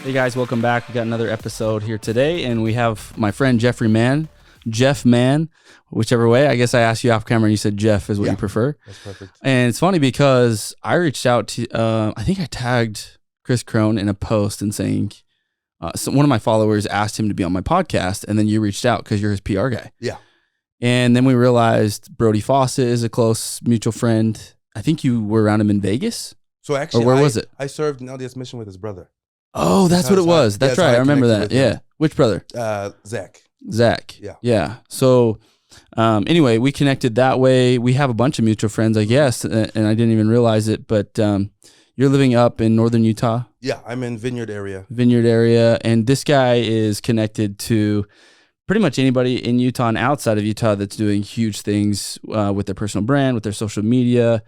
Hey guys, welcome back. We got another episode here today, and we have my friend Jeff Mann, whichever way. I guess I asked you off camera, and you said Jeff is what you prefer. That's perfect. And it's funny because I reached out to, I think I tagged Chris Krohn in a post and saying, so one of my followers asked him to be on my podcast, and then you reached out because you're his PR guy. Yeah. And then we realized Brody Fawcett is a close mutual friend. I think you were around him in Vegas. So actually, or where was it? I served an LDS mission with his brother. Oh, that's what it was. That's right. I remember that. Yeah. Which brother? Zach. Yeah. Yeah. So anyway, we connected that way. We have a bunch of mutual friends, I guess, and I didn't even realize it, but you're living up in northern Utah. Yeah, I'm in Vineyard area. And this guy is connected to pretty much anybody in Utah and outside of Utah that's doing huge things with their personal brand, with their social media.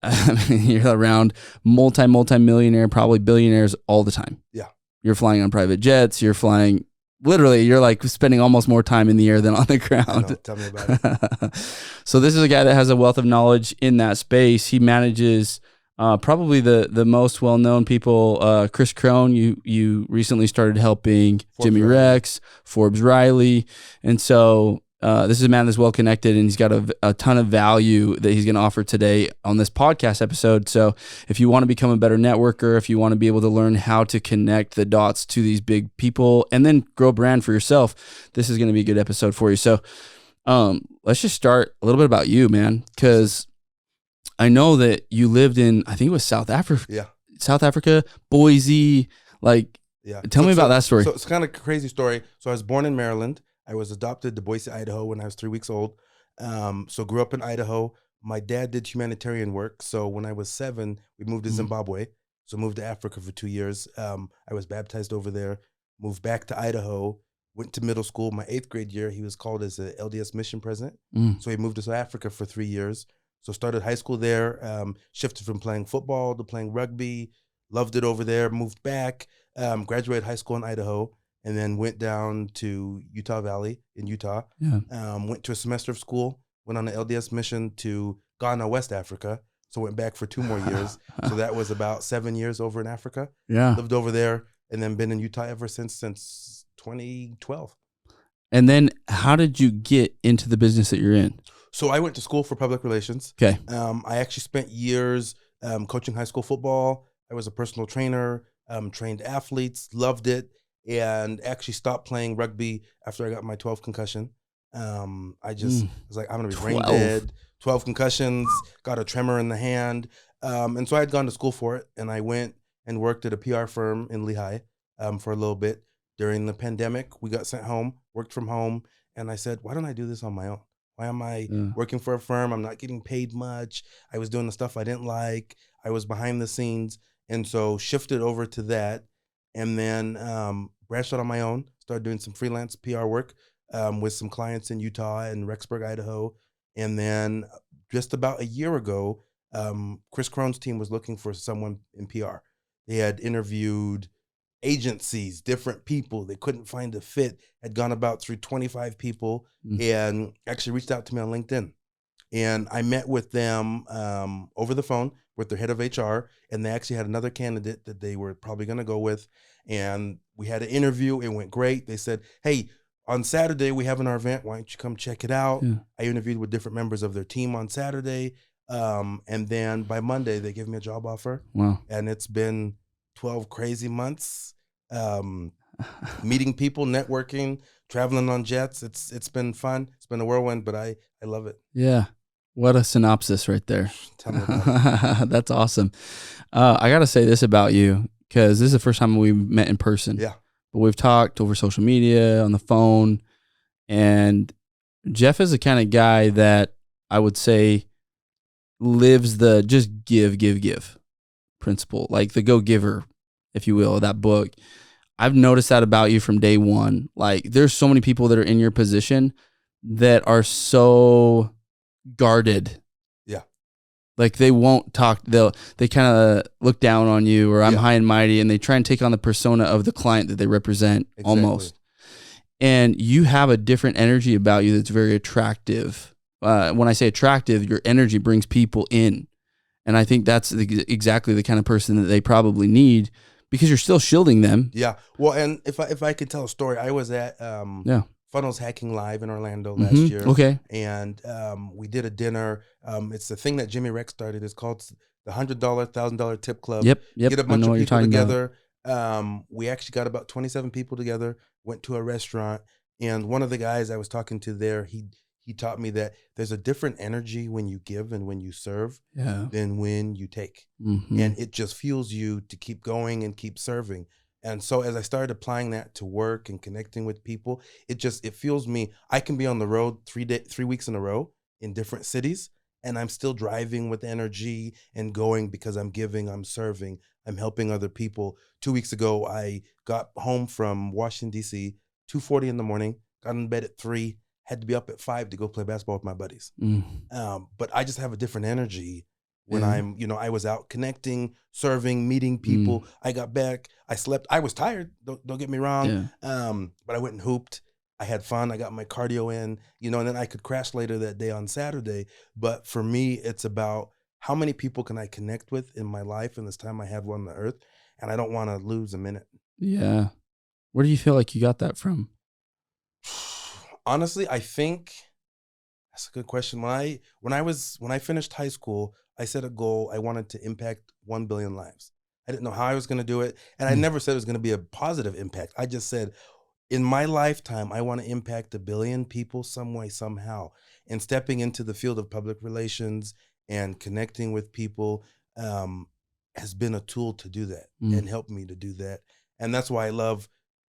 I mean, you're around multi-millionaire, probably billionaires all the time. Yeah. You're flying on private jets. You're flying, literally, you're like spending almost more time in the air than on the ground. I know, tell me about it. So this is a guy that has a wealth of knowledge in that space. He manages probably the most well-known people. Chris Krohn, you recently started helping Jimmy Rex, Forbes Riley. And so this is a man that's well connected, and he's got a ton of value that he's going to offer today on this podcast episode. So if you want to become a better networker, if you want to be able to learn how to connect the dots to these big people and then grow a brand for yourself, this is going to be a good episode for you. So let's just start a little bit about you, man, because I know that you lived in, I think it was South Africa, Boise. Tell me about that story. So it's kind of a crazy story. So I was born in Maryland. I was adopted to Boise, Idaho when I was 3 weeks old. So grew up in Idaho. My dad did humanitarian work. So when I was 7, we moved to Zimbabwe. So moved to Africa for 2 years. I was baptized over there, moved back to Idaho, went to middle school. My 8th grade year, he was called as a LDS mission president. So he moved to South Africa for 3 years. So started high school there, shifted from playing football to playing rugby, loved it over there, moved back, graduated high school in Idaho, and then went down to Utah Valley in Utah. Yeah. Went to a semester of school, went on an LDS mission to Ghana, West Africa. So went back for 2 more years. So that was about 7 years over in Africa. Yeah. Lived over there and then been in Utah ever since 2012. And then how did you get into the business that you're in? So I went to school for public relations. Okay. I actually spent years coaching high school football. I was a personal trainer, trained athletes, loved it. And actually stopped playing rugby after I got my 12th concussion. I was like, I'm going to be brain dead. 12 concussions, got a tremor in the hand. And so I had gone to school for it. And I went and worked at a PR firm in Lehigh for a little bit. During the pandemic, we got sent home, worked from home. And I said, why don't I do this on my own? Why am I working for a firm? I'm not getting paid much. I was doing the stuff I didn't like. I was behind the scenes. And so shifted over to that. And then branched out on my own, started doing some freelance PR work with some clients in Utah and Rexburg, Idaho. And then just about a year ago, Chris Krohn's team was looking for someone in PR. They had interviewed agencies, different people. They couldn't find a fit, had gone about through 25 people and actually reached out to me on LinkedIn. And I met with them over the phone with their head of HR, and they actually had another candidate that they were probably going to go with. And we had an interview. It went great. They said, hey, on Saturday, we have our event. Why don't you come check it out? Yeah. I interviewed with different members of their team on Saturday. And then by Monday, they gave me a job offer. Wow. And it's been 12 crazy months, meeting people, networking, traveling on jets. It's been fun. It's been a whirlwind, but I love it. Yeah. What a synopsis right there. Tell me about it. That's awesome. I got to say this about you, because this is the first time we met in person. Yeah. But we've talked over social media, on the phone, and Jeff is the kind of guy that I would say lives the just give principle, like the go-giver, if you will, that book. I've noticed that about you from day one. Like, there's so many people that are in your position that are so guarded. Yeah. Like, they won't talk. They kind of look down on you, or I'm high and mighty, and they try and take on the persona of the client that they represent. Exactly. Almost. And you have a different energy about you that's very attractive. When I say attractive, your energy brings people in. And I think that's exactly the kind of person that they probably need, because you're still shielding them. Yeah. Well, and if I could tell a story, I was at Funnels Hacking Live in Orlando last year. Okay. And we did a dinner. It's the thing that Jimmy Rex started. It's called the $100, $1,000 Tip Club. Yep. Get a bunch of people together. We actually got about 27 people together, went to a restaurant. And one of the guys I was talking to there, he taught me that there's a different energy when you give and when you serve than when you take. And it just fuels you to keep going and keep serving. And so as I started applying that to work and connecting with people, it fuels me. I can be on the road 3 weeks in a row in different cities, and I'm still driving with energy and going because I'm giving, I'm serving, I'm helping other people. 2 weeks ago, I got home from Washington, D.C., 2:40 in the morning, got in bed at 3, had to be up at 5 to go play basketball with my buddies. But I just have a different energy when I was out connecting, serving, meeting people. I got back, I slept. I was tired, don't get me wrong. But I went and hooped. I had fun. I got my cardio in, and then I could crash later that day on Saturday. But for me, it's about how many people can I connect with in my life in this time I have on the earth, and I don't want to lose a minute. Yeah. Where do you feel like you got that from? Honestly, I think that's a good question. When I finished high school, I set a goal. I wanted to impact 1 billion lives. I didn't know how I was going to do it, and I never said it was going to be a positive impact. I just said, in my lifetime, I want to impact 1 billion people some way, somehow. And stepping into the field of public relations and connecting with people has been a tool to do that and helped me to do that. And that's why I love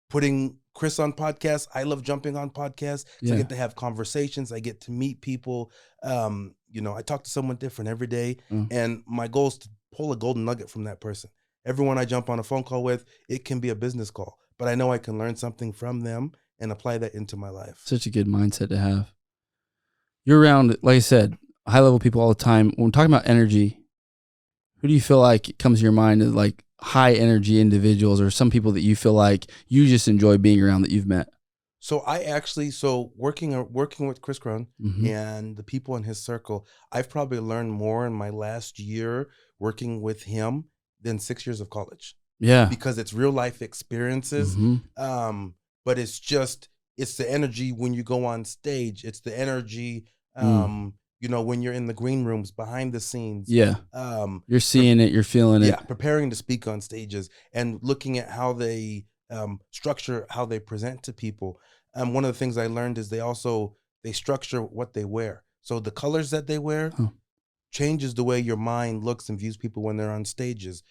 putting Chris on podcasts. I love jumping on podcasts. I get to have conversations. I get to meet people. I talk to someone different every day. And my goal is to pull a golden nugget from that person. Everyone I jump on a phone call with, it can be a business call, but I know I can learn something from them and apply that into my life. Such a good mindset to have. You're around, like I said, high level people all the time. When we're talking about energy, who do you feel like comes to your mind as like high energy individuals, or some people that you feel like you just enjoy being around that you've met? So working with Chris Krohn and the people in his circle, I've probably learned more in my last year working with him than 6 years of college. Yeah. Because it's real life experiences. But it's the energy when you go on stage. It's the energy, when you're in the green rooms, behind the scenes. Yeah. You're seeing it, you're feeling it. Yeah, preparing to speak on stages and looking at how they structure, how they present to people. One of the things I learned is they structure what they wear. So the colors that they wear changes the way your mind looks and views people when they're on stages.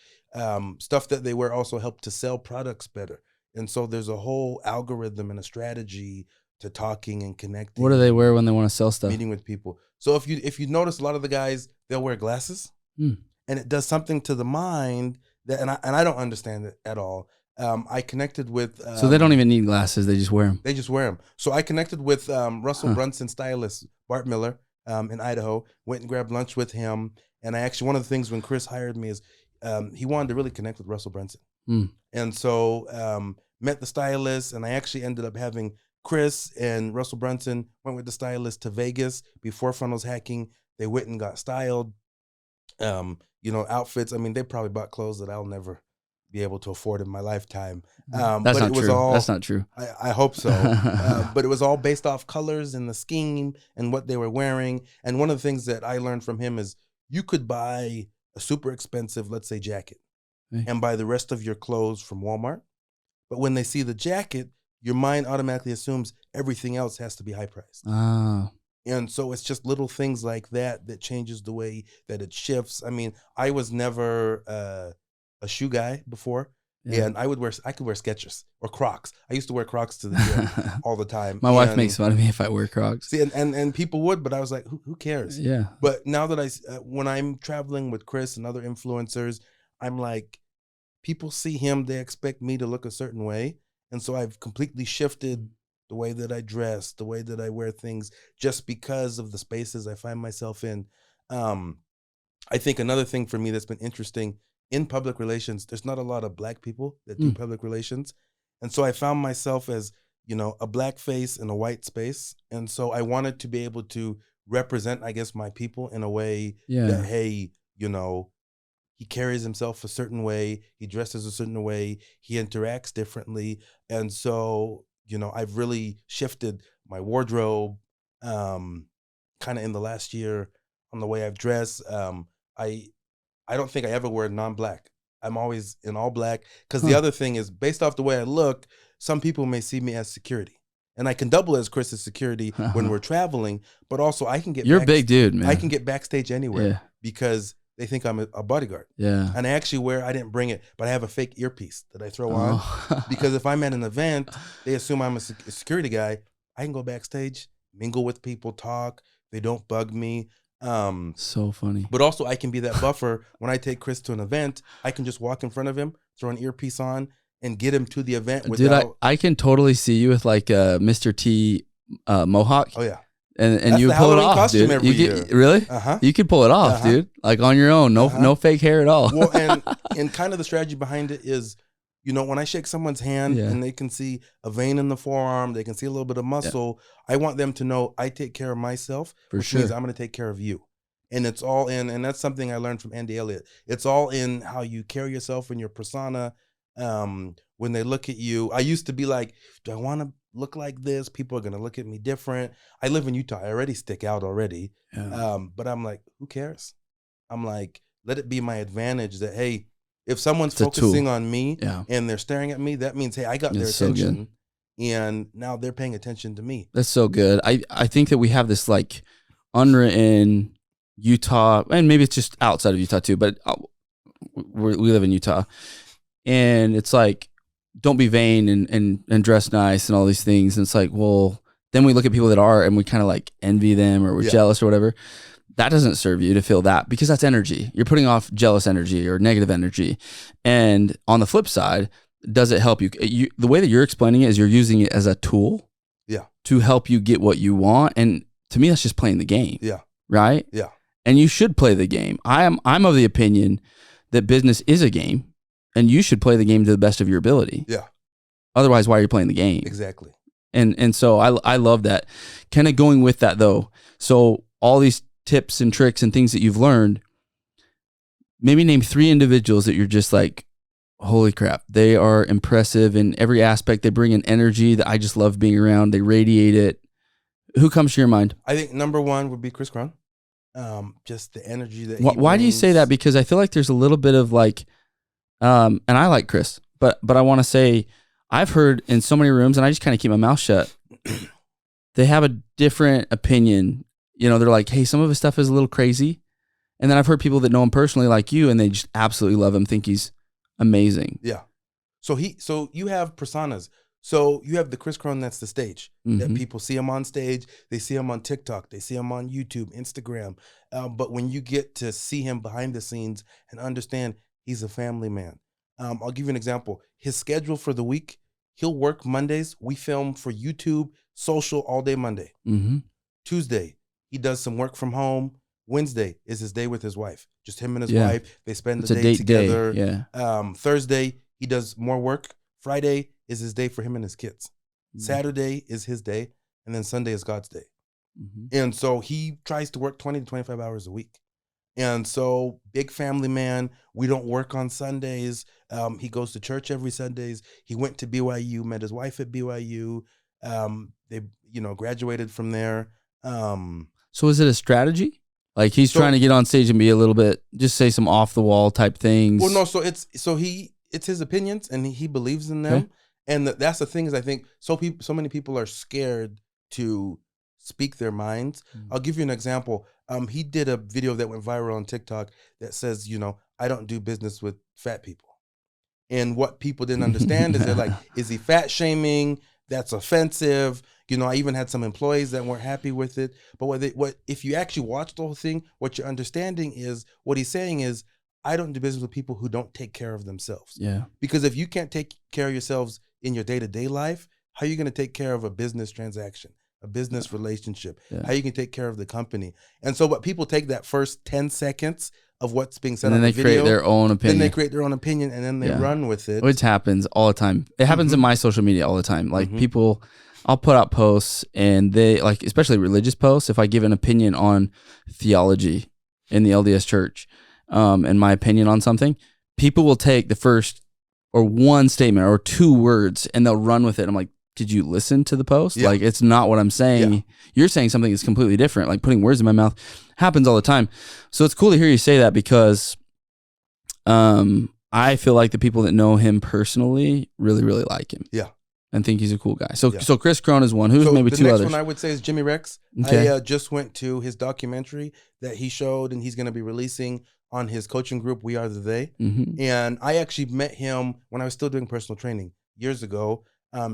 Stuff that they wear also help to sell products better. And so there's a whole algorithm and a strategy to talking and connecting. What do they wear when they want to sell stuff? Meeting with people. So if you notice, a lot of the guys, they'll wear glasses and it does something to the mind that, and I don't understand it at all. I connected with... so they don't even need glasses. They just wear them. They just wear them. So I connected with Russell Brunson stylist, Bart Miller, in Idaho, went and grabbed lunch with him. And one of the things when Chris hired me is he wanted to really connect with Russell Brunson. And so met the stylist, and I actually ended up having Chris and Russell Brunson went with the stylist to Vegas before Funnels Hacking. They went and got styled, outfits. I mean, they probably bought clothes that I'll never be able to afford in my lifetime. That's not true. That's not true. I hope so. But it was all based off colors and the scheme and what they were wearing. And one of the things that I learned from him is you could buy a super expensive, let's say, jacket and buy the rest of your clothes from Walmart. But when they see the jacket, your mind automatically assumes everything else has to be high priced. And so it's just little things like that changes the way that it shifts. I mean, I was never a shoe guy before. Yeah. And I could wear Skechers or Crocs. I used to wear Crocs to the gym all the time. My wife makes fun of me if I wear Crocs. See, and people would, but I was like, who cares? Yeah. But now that when I'm traveling with Chris and other influencers, I'm like, people see him, they expect me to look a certain way. And so I've completely shifted the way that I dress, the way that I wear things, just because of the spaces I find myself in. I think another thing for me that's been interesting in public relations, there's not a lot of Black people that do public relations. And so I found myself as, a Black face in a white space. And so I wanted to be able to represent, I guess, my people in a way that, hey, He carries himself a certain way. He dresses a certain way. He interacts differently. And so, I've really shifted my wardrobe kind of in the last year on the way I've dressed. I don't think I ever wear non-black. I'm always in all black. Because the other thing is, based off the way I look, some people may see me as security. And I can double as Chris's security when we're traveling, but also I can get You're a big dude, man. I can get backstage anywhere because they think I'm a bodyguard. Yeah. And I actually I didn't bring it, but I have a fake earpiece that I throw on because if I'm at an event, they assume I'm a security guy. I can go backstage, mingle with people, talk. They don't bug me. So funny. But also I can be that buffer. When I take Chris to an event, I can just walk in front of him, throw an earpiece on, and get him to the event without... Dude, I can totally see you with like a Mr. T mohawk. Oh, yeah. And you pull it off, dude. Every year. Really? You could pull it off, dude. Like on your own. No fake hair at all. Well, and kind of the strategy behind it is, when I shake someone's hand and they can see a vein in the forearm, they can see a little bit of muscle, I want them to know I take care of myself, which means I'm going to take care of you. And it's all in, and that's something I learned from Andy Elliott. It's all in how you carry yourself and your persona. When they look at you, I used to be like, do I want to look like this? People are going to look at me different. I live in Utah. I already stick out already. Yeah. But I'm like, who cares? I'm like, let it be my advantage that, hey, if someone's focusing on me and they're staring at me, that means, hey, I got their attention. And now they're paying attention to me. That's so good. I think that we have this like unwritten Utah, and maybe it's just outside of Utah too, but we live in Utah. And it's like, don't be vain and dress nice and all these things. And it's like, well, then we look at people that are and we kind of like envy them or we're jealous or whatever. That doesn't serve you to feel that because that's energy. You're putting off jealous energy or negative energy. And on the flip side, does it help you? The way that you're explaining it is you're using it as a tool to help you get what you want. And to me, that's just playing the game. Yeah. Right? Yeah. And you should play the game. I'm of the opinion that business is a game. And you should play the game to the best of your ability. Yeah. Otherwise, why are you playing the game? Exactly. And so I love that. Kind of going with that though. So all these tips and tricks and things that you've learned, maybe name 3 individuals that you're just like, holy crap, they are impressive in every aspect. They bring an energy that I just love being around. They radiate it. Who comes to your mind? I think number 1 would be Chris Krohn. Just the energy that why do you say that? Because I feel like there's a little bit of like, and I like Chris, but I want to say I've heard in so many rooms, and I just kind of keep my mouth shut. They have a different opinion. They're like, hey, some of his stuff is a little crazy. And then I've heard people that know him personally like you, and they just absolutely love him, think he's amazing. Yeah. So you have personas. So you have the Chris Krohn, that's the stage. That people see him on stage. They see him on TikTok. They see him on YouTube, Instagram. But when you get to see him behind the scenes and understand he's a family man. I'll give you an example. His schedule for the week, he'll work Mondays. We film for YouTube, social all day Monday. Tuesday, he does some work from home. Wednesday is his day with his wife. Just him and his wife. They spend the day together. Yeah. Thursday, he does more work. Friday is his day for him and his kids. Saturday is his day. And then Sunday is God's day. And so he tries to work 20 to 25 hours a week. And so big family man, we don't work on Sundays. He goes to church every Sundays. He went to BYU, met his wife at BYU. They, graduated from there. So is it a strategy? Like he's trying to get on stage and be a little bit, just say some off the wall type things. Well, no. So it's his opinions and he believes in them. Okay. And that's the thing is I think so many people are scared to speak their minds. I'll give you an example. He did a video that went viral on TikTok that says, I don't do business with fat people. And what people didn't understand is they're like, is he fat shaming? That's offensive. I even had some employees that weren't happy with it. But what if you actually watch the whole thing, what you're understanding is what he's saying is, I don't do business with people who don't take care of themselves. Yeah. Because if you can't take care of yourselves in your day-to-day life, how are you going to take care of a business transaction? A business relationship, how you can take care of the company. And so what people take that first 10 seconds of what's being said on the video. Then they create their own opinion. Then they create their own opinion and then they run with it. Which happens all the time. It happens in my social media all the time. Like people, I'll put out posts and they like, especially religious posts, if I give an opinion on theology in the LDS church, and my opinion on something, people will take the first or one statement or two words and they'll run with it. I'm like, did you listen to the post? Yeah. Like, it's not what I'm saying. Yeah. You're saying something that's completely different. Like putting words in my mouth happens all the time. So it's cool to hear you say that because I feel like the people that know him personally really, really like him. Yeah. And think he's a cool guy. So Chris Krohn is one. Who's maybe two others? The next one I would say is Jimmy Rex. Okay. I just went to his documentary that he showed, and he's going to be releasing on his coaching group, We Are the They. Mm-hmm. And I actually met him when I was still doing personal training years ago.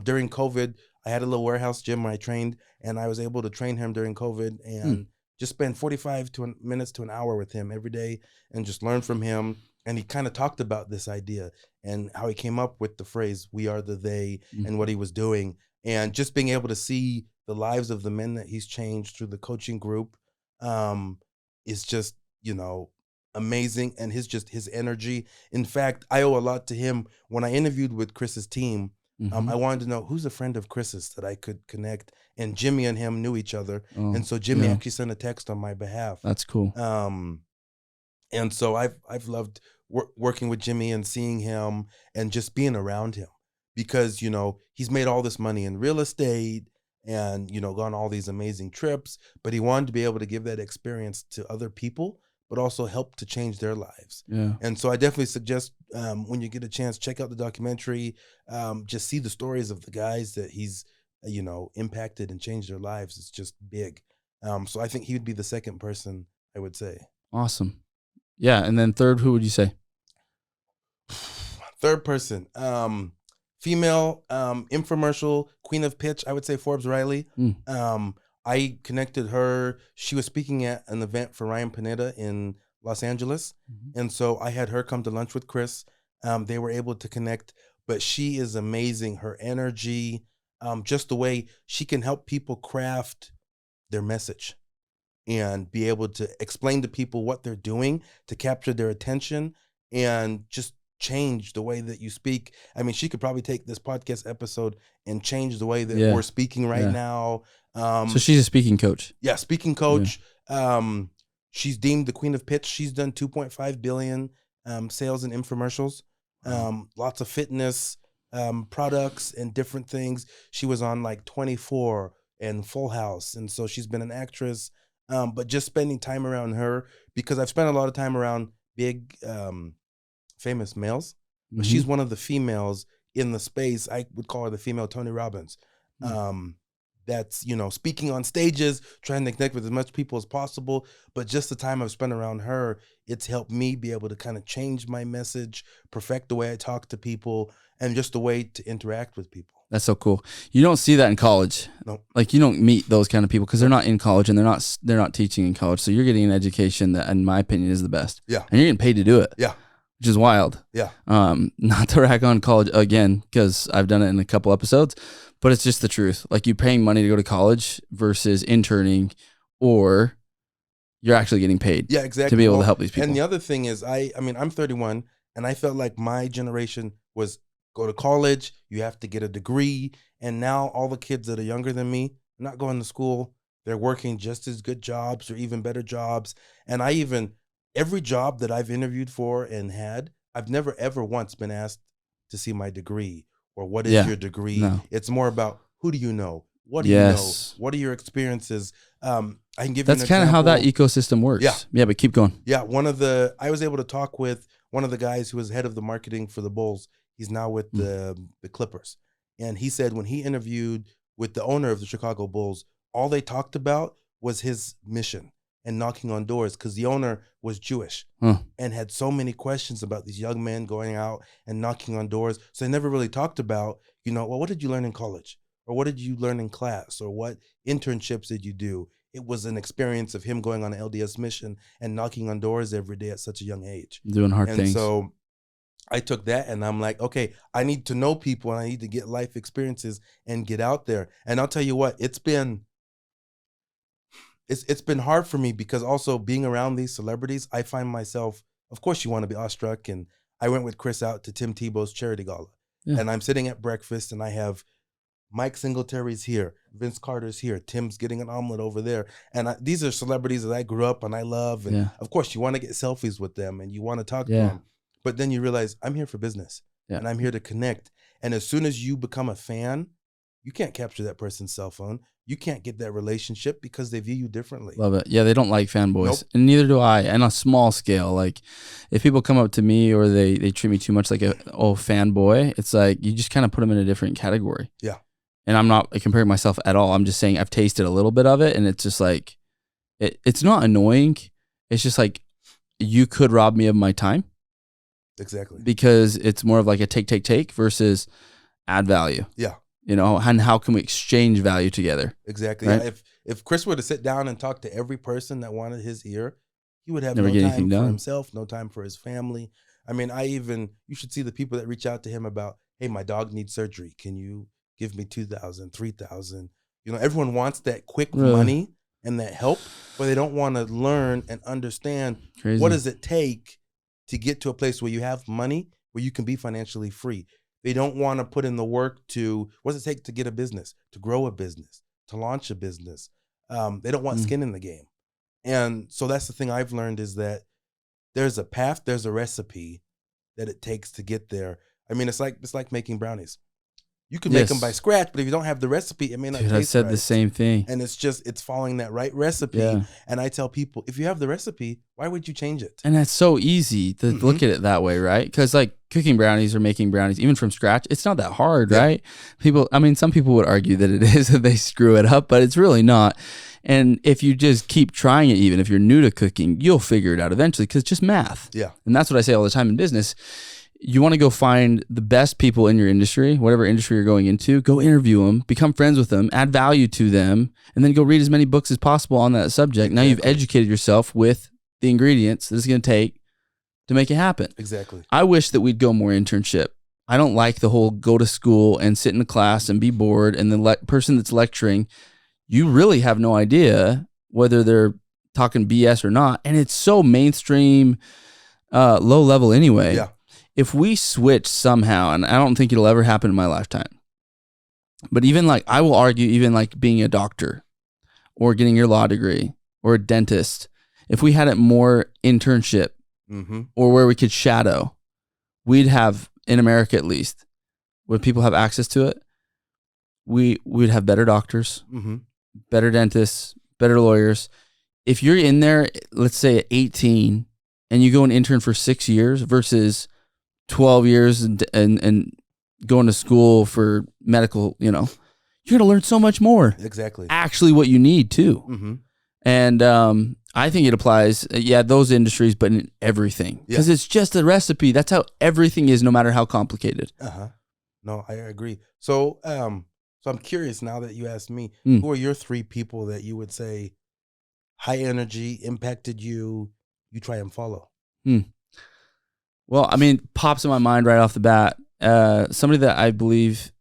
During COVID, I had a little warehouse gym where I trained, and I was able to train him during COVID and just spend 45 minutes to an hour with him every day and just learn from him. And he kind of talked about this idea and how he came up with the phrase, we are the they, and what he was doing. And just being able to see the lives of the men that he's changed through the coaching group is just, amazing. And his energy. In fact, I owe a lot to him. When I interviewed with Chris's team, I wanted to know who's a friend of Chris's that I could connect. And Jimmy and him knew each other. And so Jimmy actually sent a text on my behalf. That's cool. And so I've loved working with Jimmy and seeing him and just being around him because, he's made all this money in real estate and, gone all these amazing trips, but he wanted to be able to give that experience to other people, but also help to change their lives. Yeah. And so I definitely suggest when you get a chance, check out the documentary, just see the stories of the guys that he's, impacted and changed their lives. It's just big. So I think he would be the second person I would say. Awesome. Yeah, and then third, who would you say? Third person, female, infomercial, queen of pitch, I would say Forbes Riley. I connected her. She was speaking at an event for Ryan Pineda in Los Angeles. And so I had her come to lunch with Chris. They were able to connect, but she is amazing. Her energy, just the way she can help people craft their message and be able to explain to people what they're doing to capture their attention and just change the way that you speak. I mean, she could probably take this podcast episode and change the way that we're speaking right now. So she's a speaking coach. Yeah, speaking coach. Yeah. She's deemed the queen of pitch. She's done 2.5 billion sales and infomercials. Lots of fitness products and different things. She was on like 24 and Full House. And so she's been an actress. But just spending time around her, because I've spent a lot of time around big, famous males. But she's one of the females in the space. I would call her the female Tony Robbins. That's, speaking on stages, trying to connect with as much people as possible. But just the time I've spent around her, it's helped me be able to kind of change my message, perfect the way I talk to people, and just the way to interact with people. That's so cool. You don't see that in college. No. Like you don't meet those kind of people because they're not in college and they're not teaching in college. So you're getting an education that, in my opinion, is the best. Yeah. And you're getting paid to do it. Yeah. Which is wild. Yeah. Not to rack on college again because I've done it in a couple episodes, but it's just the truth. Like you paying money to go to college versus interning, or you're actually getting paid. Yeah, exactly. To be able to help these people. And the other thing is, I'm 31, and I felt like my generation was go to college, you have to get a degree, and now all the kids that are younger than me, not going to school, they're working just as good jobs or even better jobs. And every job that I've interviewed for and had, I've never ever once been asked to see my degree or what is your degree. No. It's more about who do you know? What do you know? What are your experiences? I can give you an example. That's kind of how that ecosystem works. Yeah, but keep going. Yeah, I was able to talk with one of the guys who was head of the marketing for the Bulls. He's now with the Clippers. And he said when he interviewed with the owner of the Chicago Bulls, all they talked about was his mission and knocking on doors because the owner was Jewish and had so many questions about these young men going out and knocking on doors. So they never really talked about, well, what did you learn in college? Or what did you learn in class? Or what internships did you do? It was an experience of him going on an LDS mission and knocking on doors every day at such a young age. Doing hard things. And so I took that and I'm like, okay, I need to know people and I need to get life experiences and get out there. And I'll tell you what, it's been hard for me because also being around these celebrities, I find myself, of course you want to be awestruck. And I went with Chris out to Tim Tebow's charity gala. Yeah. And I'm sitting at breakfast and I have Mike Singletary's here, Vince Carter's here. Tim's getting an omelet over there. And these are celebrities that I grew up and I love. And of course, you want to get selfies with them and you want to talk to them. But then you realize, I'm here for business. And I'm here to connect. And as soon as you become a fan, you can't capture that person's cell phone. You can't get that relationship because they view you differently. Love it. Yeah, they don't like fanboys. Nope. And neither do I. And on a small scale, like if people come up to me or they treat me too much like a fanboy, it's like you just kind of put them in a different category. Yeah. And I'm not comparing myself at all. I'm just saying I've tasted a little bit of it, and it's just like it's not annoying. It's just like you could rob me of my time. Exactly. Because it's more of like a take versus add value. Yeah. You know, and how can we exchange value together? Exactly. Right? Yeah, if Chris were to sit down and talk to every person that wanted his ear, he would have Never no get time anything for done. himself, no time for his family. I mean, you should see the people that reach out to him about, hey, my dog needs surgery. Can you give me $2,000, $3,000? You know, everyone wants that quick money and that help, but they don't want to learn and understand what does it take to get to a place where you have money, where you can be financially free. They don't want to put in the work to, what does it take to get a business, to grow a business, to launch a business? They don't want skin in the game. And so that's the thing I've learned is that there's a path, there's a recipe that it takes to get there. I mean, it's like making brownies. You can make them by scratch, but if you don't have the recipe, it may not taste right. I said the same thing. And it's following that right recipe. Yeah. And I tell people, if you have the recipe, why would you change it? And that's so easy to look at it that way, right? Because like cooking brownies or making brownies, even from scratch, it's not that hard, right? Some people would argue that it is, that they screw it up, but it's really not. And if you just keep trying it, even if you're new to cooking, you'll figure it out eventually because it's just math. Yeah. And that's what I say all the time in business. You want to go find the best people in your industry, whatever industry you're going into, go interview them, become friends with them, add value to them, and then go read as many books as possible on that subject. Now you've educated yourself with the ingredients that it's going to take to make it happen. Exactly. I wish that we'd go more internship. I don't like the whole go to school and sit in a class and be bored, and the person that's lecturing, you really have no idea whether they're talking BS or not. And it's so mainstream, low level anyway. Yeah. If we switch somehow, and I don't think it'll ever happen in my lifetime, but even like, I will argue, even like being a doctor or getting your law degree or a dentist, if we had it more internship or where we could shadow, we'd have, in America at least, where people have access to it, we'd have better doctors, better dentists, better lawyers. If you're in there, let's say at 18, and you go and intern for 6 years versus 12 years and going to school for medical, you're going to learn so much more. Exactly. Actually what you need too. And I think it applies, those industries, but in everything. Because it's just a recipe. That's how everything is, no matter how complicated. No, I agree. So I'm curious now that you asked me, who are your 3 people that you would say high energy, impacted you, you try and follow? Well, I mean, pops in my mind right off the bat. Somebody that I believe,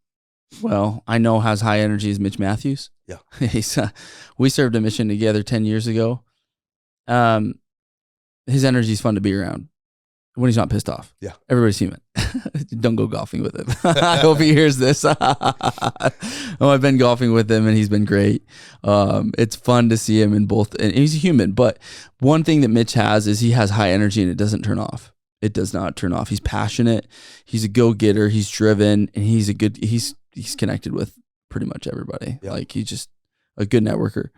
I know has high energy is Mitch Matthews. Yeah. We served a mission together 10 years ago. His energy is fun to be around when he's not pissed off. Yeah. Everybody's human. Don't go golfing with him. I hope he hears this. I've been golfing with him and he's been great. It's fun to see him in both, and he's a human. But one thing that Mitch has is he has high energy and it doesn't turn off. It does not turn off. He's passionate. He's a go-getter. He's driven, and he's connected with pretty much everybody. Yeah. Like, he's just a good networker.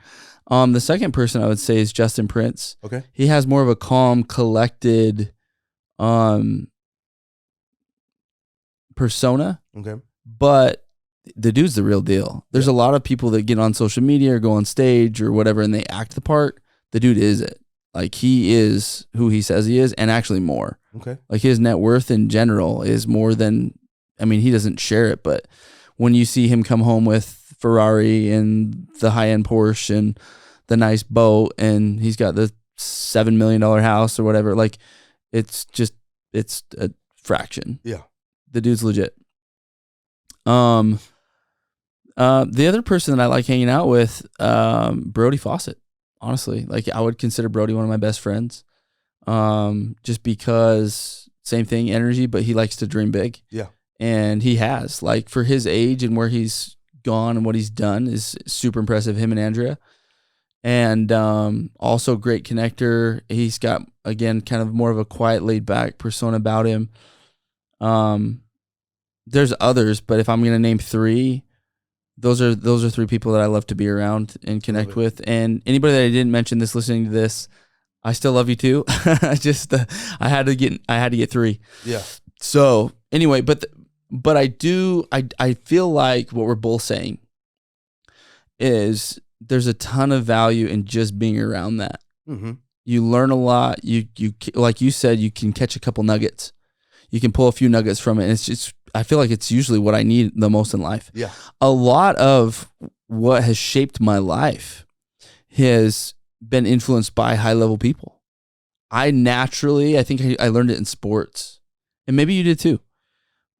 The second person I would say is Justin Prince. Okay. He has more of a calm, collected persona. Okay. But the dude's the real deal. There's a lot of people that get on social media or go on stage or whatever and they act the part. The dude is it. Like, he is who he says he is, and actually more. Okay. Like, his net worth in general is more than, he doesn't share it, but when you see him come home with Ferrari and the high-end Porsche and the nice boat, and he's got the $7 million house or whatever, like, it's a fraction. Yeah. The dude's legit. The other person that I like hanging out with, Brody Fawcett. Honestly, like, I would consider Brody one of my best friends, just because same thing, energy, but he likes to dream big. Yeah. And he has, like, for his age and where he's gone and what he's done is super impressive, him and Andrea. And also great connector. He's got, again, kind of more of a quiet, laid back persona about him. There's others, but if I'm going to name three, those are three people that I love to be around and connect with. And anybody that I didn't mention this listening to this, I still love you too. I had to get three. Yeah. So anyway, but I feel like what we're both saying is there's a ton of value in just being around that. Mm-hmm. You learn a lot. You like you said, you can catch a couple nuggets. You can pull a few nuggets from it. And it's just, I feel like it's usually what I need the most in life. Yeah. A lot of what has shaped my life has been influenced by high level people. I think I learned it in sports, and maybe you did too.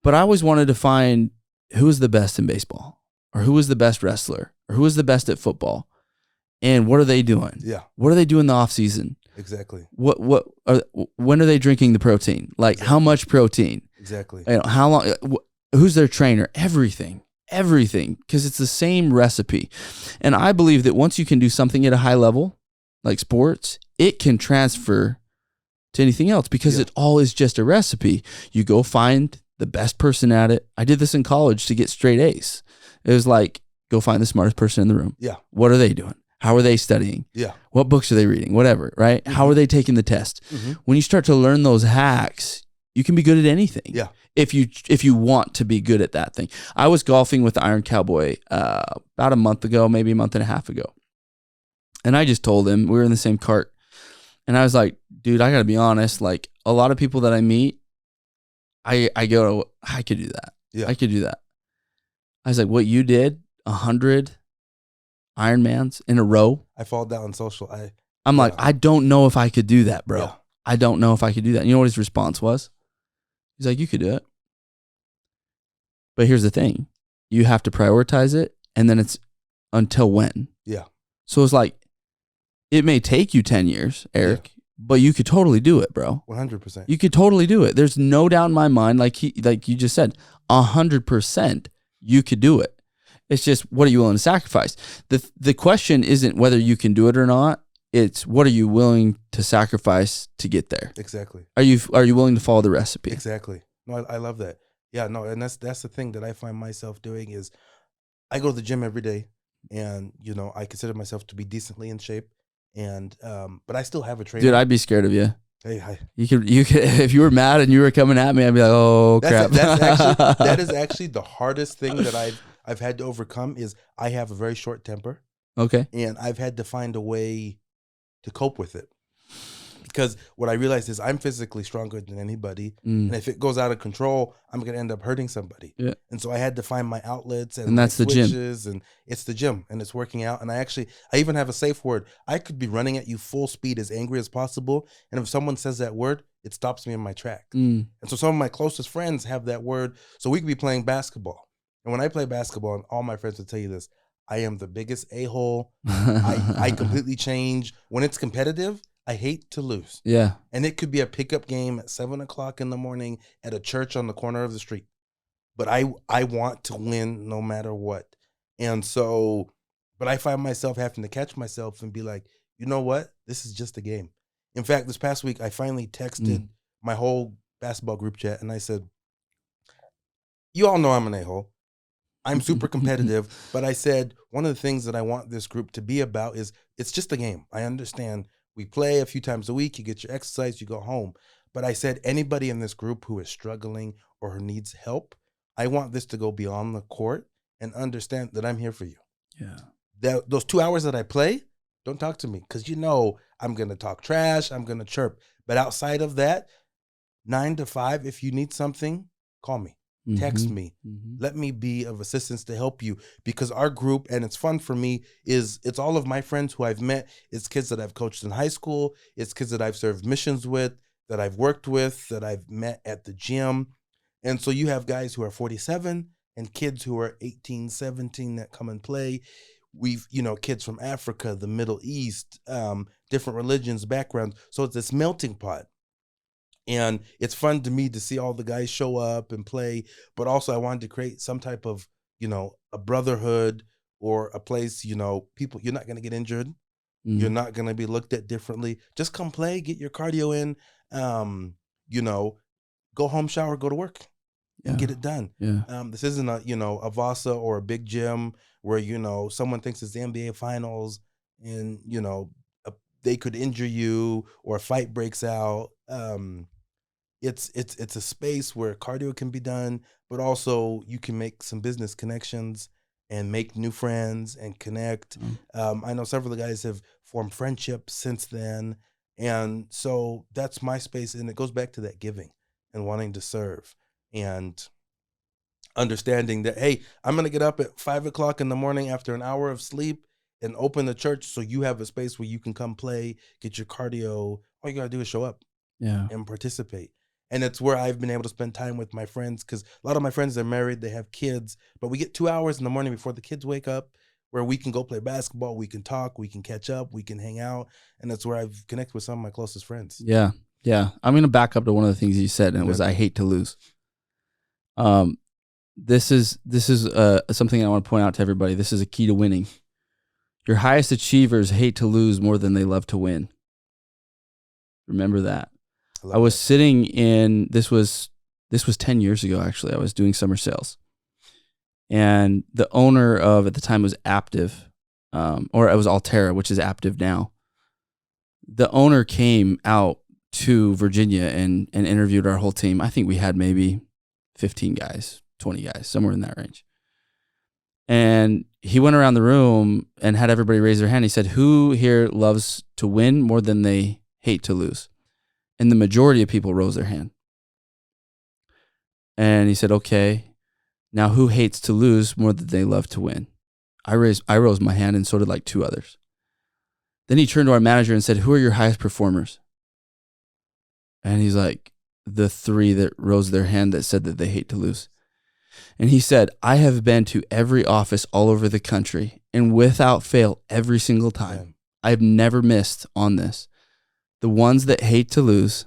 But I always wanted to find who was the best in baseball, or who was the best wrestler, or who was the best at football, and what are they doing? Yeah. What are they doing in the off season? Exactly. When are they drinking the protein? Like exactly. How much protein? Exactly. How long? Who's their trainer? Everything, because it's the same recipe. And I believe that once you can do something at a high level, like sports, it can transfer to anything else because it all is just a recipe. You go find the best person at it. I did this in college to get straight A's. It was like, go find the smartest person in the room. Yeah. What are they doing? How are they studying? Yeah. What books are they reading? Whatever, right? Mm-hmm. How are they taking the test? Mm-hmm. When you start to learn those hacks, you can be good at anything. Yeah. If you want to be good at that thing. I was golfing with the Iron Cowboy about a month ago, maybe a month and a half ago. And I just told him, we were in the same cart. And I was like, dude, I got to be honest. Like, a lot of people that I meet, I go, I could do that. Yeah. I could do that. I was like, what you did, 100 Ironmans in a row. I fall down social. I'm like, I don't know if I could do that, bro. Yeah. I don't know if I could do that. You know what his response was? He's like, you could do it. But here's the thing. You have to prioritize it, and then it's until when. Yeah. So it's like, it may take you 10 years, Eric, but you could totally do it, bro. 100%. You could totally do it. There's no doubt in my mind, like you just said, 100% you could do it. It's just, what are you willing to sacrifice? The question isn't whether you can do it or not. It's, what are you willing to sacrifice to get there? Exactly. Are you willing to follow the recipe? Exactly. No, I love that. Yeah, no, and that's the thing that I find myself doing is I go to the gym every day, and I consider myself to be decently in shape, and but I still have a trainer. Dude, I'd be scared of you. Hey, hi. You could if you were mad and you were coming at me, I'd be like, oh crap. That is actually the hardest thing that I've had to overcome is I have a very short temper. Okay. And I've had to find a way to cope with it. Because what I realized is I'm physically stronger than anybody. And if it goes out of control, I'm going to end up hurting somebody. Yeah. And so I had to find my outlets and that's the gym. And it's the gym, and it's working out. And I even have a safe word. I could be running at you full speed, as angry as possible. And if someone says that word, it stops me in my track. And so some of my closest friends have that word. So we could be playing basketball. And when I play basketball, and all my friends will tell you this, I am the biggest a-hole. I completely change. When it's competitive, I hate to lose. Yeah. And it could be a pickup game at 7:00 in the morning at a church on the corner of the street. But I want to win no matter what. And so, but I find myself having to catch myself and be like, you know what? This is just a game. In fact, this past week, I finally texted my whole basketball group chat, and I said, you all know I'm an a-hole. I'm super competitive, but I said, one of the things that I want this group to be about is it's just a game. I understand we play a few times a week, you get your exercise, you go home. But I said, anybody in this group who is struggling or who needs help, I want this to go beyond the court and understand that I'm here for you. Yeah. Those 2 hours that I play, don't talk to me, because I'm going to talk trash, I'm going to chirp. But outside of that, 9 to 5, if you need something, call me. Text me. Let me be of assistance to help you, because our group, and it's fun for me, it's all of my friends who I've met. It's kids that I've coached in high school. It's kids that I've served missions with, that I've worked with, that I've met at the gym. And so you have guys who are 47 and kids who are 18, 17 that come and play. We've, kids from Africa, the Middle East, different religions, backgrounds. So it's this melting pot. And it's fun to me to see all the guys show up and play, but also I wanted to create some type of a brotherhood or a place, people, you're not going to get injured. You're not going to be looked at differently. Just come play, get your cardio in, go home, shower, go to work and get it done. Yeah. This isn't a Vasa or a big gym where, someone thinks it's the NBA finals and, they could injure you or a fight breaks out. It's a space where cardio can be done, but also you can make some business connections and make new friends and connect. I know several of the guys have formed friendships since then. And so that's my space. And it goes back to that giving and wanting to serve and understanding that, hey, I'm going to get up at 5 o'clock in the morning after an hour of sleep and open the church so you have a space where you can come play, get your cardio. All you got to do is show up and participate. And it's where I've been able to spend time with my friends because a lot of my friends are married, they have kids, but we get 2 hours in the morning before the kids wake up where we can go play basketball, we can talk, we can catch up, we can hang out. And that's where I've connected with some of my closest friends. Yeah. Yeah. I'm going to back up to one of the things you said, and it was, I hate to lose. This is something I want to point out to everybody. This is a key to winning. Your highest achievers hate to lose more than they love to win. Remember that. I was sitting in, this was 10 years ago, actually. I was doing summer sales. And the owner of, at the time, was Aptiv, or it was Altera, which is Aptiv now. The owner came out to Virginia and interviewed our whole team. I think we had maybe 15 guys, 20 guys, somewhere in that range. And he went around the room and had everybody raise their hand. He said, who here loves to win more than they hate to lose? And the majority of people rose their hand. And he said, okay, now who hates to lose more than they love to win? I rose my hand, and so did like 2 others. Then he turned to our manager and said, who are your highest performers? And he's like, the 3 that rose their hand that said that they hate to lose. And he said, I have been to every office all over the country, and without fail, every single time, I've never missed on this. The ones that hate to lose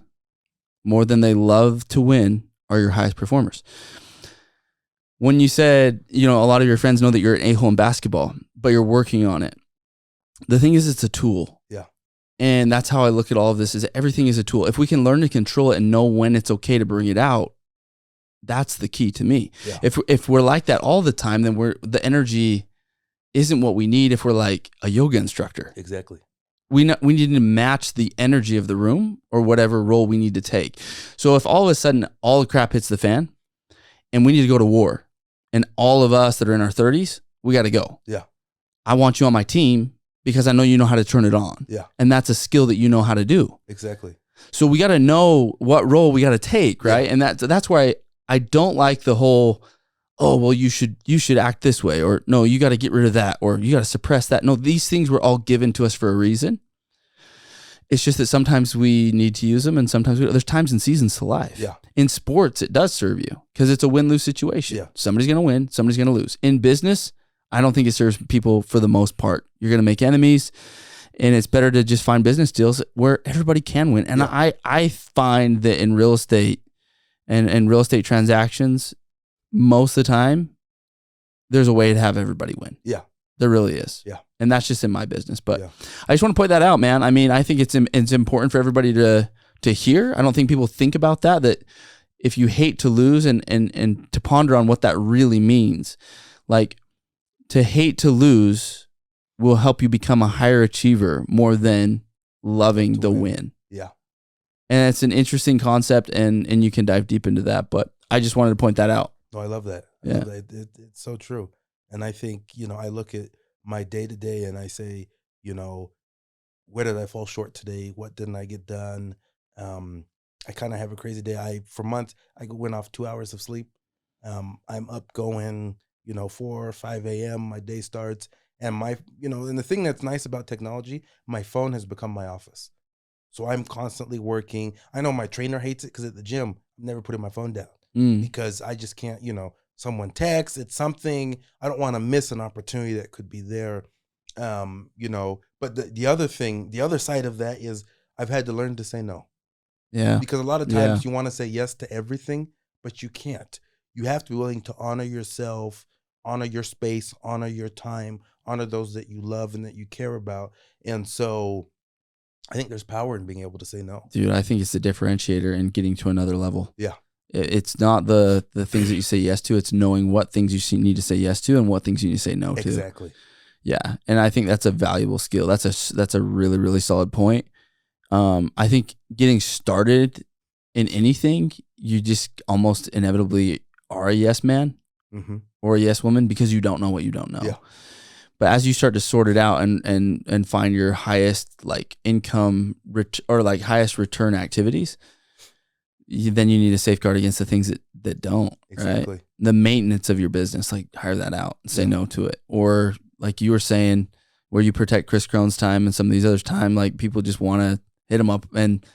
more than they love to win are your highest performers. When you said, a lot of your friends know that you're an a-hole in basketball, but you're working on it. The thing is, it's a tool. Yeah. And that's how I look at all of this, is everything is a tool. If we can learn to control it and know when it's okay to bring it out, that's the key to me. Yeah. If we're like that all the time, then the energy isn't what we need. If we're like a yoga instructor. Exactly. We need to match the energy of the room or whatever role we need to take. So if all of a sudden all the crap hits the fan and we need to go to war, and all of us that are in our 30s, we got to go. Yeah. I want you on my team because I know you know how to turn it on. Yeah. And that's a skill that you know how to do. Exactly. So we got to know what role we got to take, right? Yeah. And that's why I don't like the whole, oh, well, you should act this way, or no, you got to get rid of that, or you got to suppress that. No, these things were all given to us for a reason. It's just that sometimes we need to use them, and sometimes there's times and seasons to life. Yeah. In sports, it does serve you because it's a win-lose situation. Yeah. Somebody's going to win, somebody's going to lose. In business, I don't think it serves people for the most part. You're going to make enemies, and it's better to just find business deals where everybody can win. And I find that in real estate and real estate transactions, most of the time, there's a way to have everybody win. Yeah. There really is. Yeah. And that's just in my business. But I just want to point that out, man. I mean, I think it's important for everybody to hear. I don't think people think about that if you hate to lose and to ponder on what that really means. Like, to hate to lose will help you become a higher achiever more than loving the win. Yeah. And it's an interesting concept, and you can dive deep into that. But I just wanted to point that out. No, I love that. I love that. It's so true. And I think, I look at my day-to-day and I say, where did I fall short today? What didn't I get done? I kind of have a crazy day. For months, I went off 2 hours of sleep. I'm up going, 4 or 5 a.m. My day starts. And and the thing that's nice about technology, my phone has become my office. So I'm constantly working. I know my trainer hates it because at the gym, I'm never putting my phone down because I just can't, someone texts, it's something, I don't want to miss an opportunity that could be there. But the other side of that is I've had to learn to say no. Yeah. Because a lot of times you want to say yes to everything, but you can't. You have to be willing to honor yourself, honor your space, honor your time, honor those that you love and that you care about. And so I think there's power in being able to say no. Dude, I think it's the differentiator in getting to another level. Yeah. It's not the things that you say yes to. It's knowing what things you need to say yes to and what things you need to say no to. Exactly. Yeah. And I think that's a valuable skill. That's a really, really solid point. I think getting started in anything, you just almost inevitably are a yes man or a yes woman because you don't know what you don't know. Yeah. But as you start to sort it out and find your highest like income or like highest return activities, then you need to safeguard against the things that don't. Exactly. Right? The maintenance of your business, like hire that out and say no to it. Or like you were saying, where you protect Chris Krohn's time and some of these others' time, like people just want to hit him up. And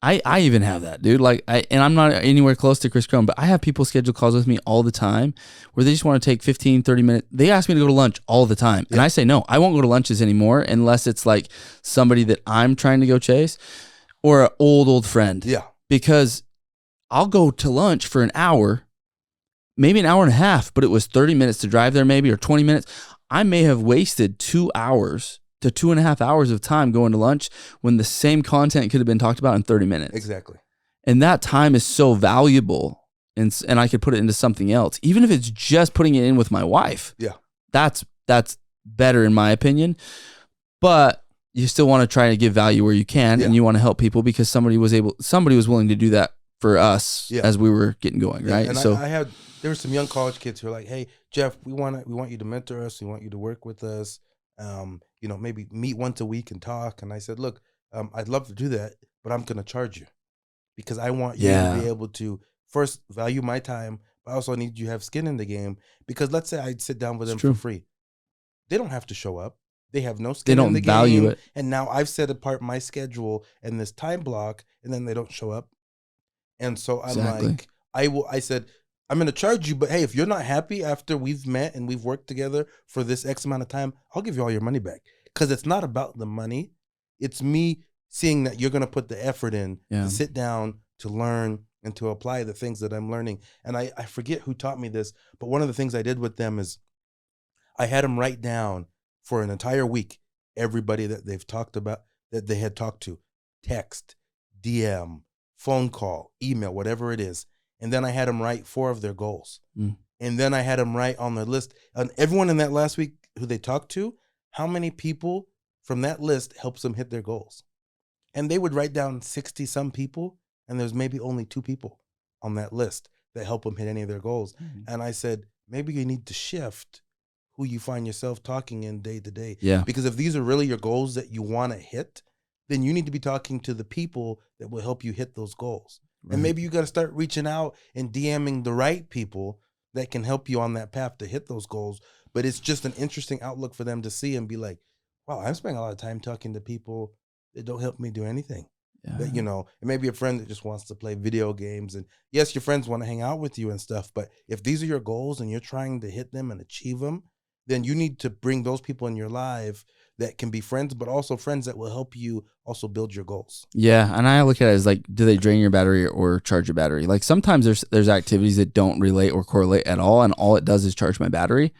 I even have that, dude. Like and I'm not anywhere close to Chris Krohn, but I have people schedule calls with me all the time where they just want to take 15, 30 minutes. They ask me to go to lunch all the time. And I say, no, I won't go to lunches anymore unless it's like somebody that I'm trying to go chase or an old friend. Yeah. Because I'll go to lunch for an hour, maybe an hour and a half, but it was 30 minutes to drive there maybe or 20 minutes. I may have wasted 2 hours to 2.5 hours of time going to lunch when the same content could have been talked about in 30 minutes. Exactly. And that time is so valuable and I could put it into something else. Even if it's just putting it in with my wife. Yeah. That's better in my opinion. But you still want to try to give value where you can and you want to help people because somebody was willing to do that for us as we were getting going, right? And so there were some young college kids who were like, "Hey, Jeff, we want you to mentor us. We want you to work with us. Maybe meet once a week and talk." And I said, "Look, I'd love to do that, but I'm going to charge you because I want you to be able to first value my time, but I also need you to have skin in the game because let's say I'd sit down with them for free. They don't have to show up. They have no skin in the game. They don't value it. And now I've set apart my schedule and this time block, and then they don't show up. And so I'm like, I said, I'm going to charge you, but hey, if you're not happy after we've met and we've worked together for this X amount of time, I'll give you all your money back. Because it's not about the money. It's me seeing that you're going to put the effort in to sit down, to learn, and to apply the things that I'm learning. And I forget who taught me this, but one of the things I did with them is I had them write down for an entire week everybody that they've talked about, that they had talked to, text, DM, phone call, email, whatever it is. And then I had them write 4 of their goals. And then I had them write on the list, and everyone in that last week who they talked to, how many people from that list helps them hit their goals. And they would write down 60 some people, and there's maybe only 2 people on that list that help them hit any of their goals. And I said, maybe you need to shift who you find yourself talking in day to day. Yeah. Because if these are really your goals that you want to hit, then you need to be talking to the people that will help you hit those goals. Right. And maybe you got to start reaching out and DMing the right people that can help you on that path to hit those goals. But it's just an interesting outlook for them to see and be like, wow, I'm spending a lot of time talking to people that don't help me do anything. Yeah. That, and maybe a friend that just wants to play video games. And yes, your friends want to hang out with you and stuff. But if these are your goals and you're trying to hit them and achieve them, then you need to bring those people in your life that can be friends, but also friends that will help you also build your goals. Yeah, and I look at it as like, do they drain your battery or charge your battery? Like sometimes there's activities that don't relate or correlate at all, and all it does is charge my battery,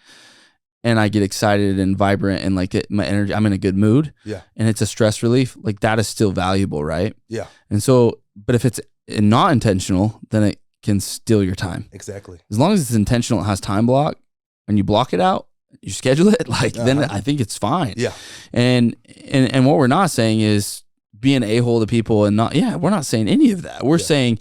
and I get excited and vibrant and like my energy. I'm in a good mood. Yeah, and it's a stress relief. Like that is still valuable, right? Yeah. And so, but if it's not intentional, then it can steal your time. Exactly. As long as it's intentional, it has time block, and you block it out. You schedule it, then I think it's fine. Yeah. And what we're not saying is be an a-hole to people and we're not saying any of that. We're saying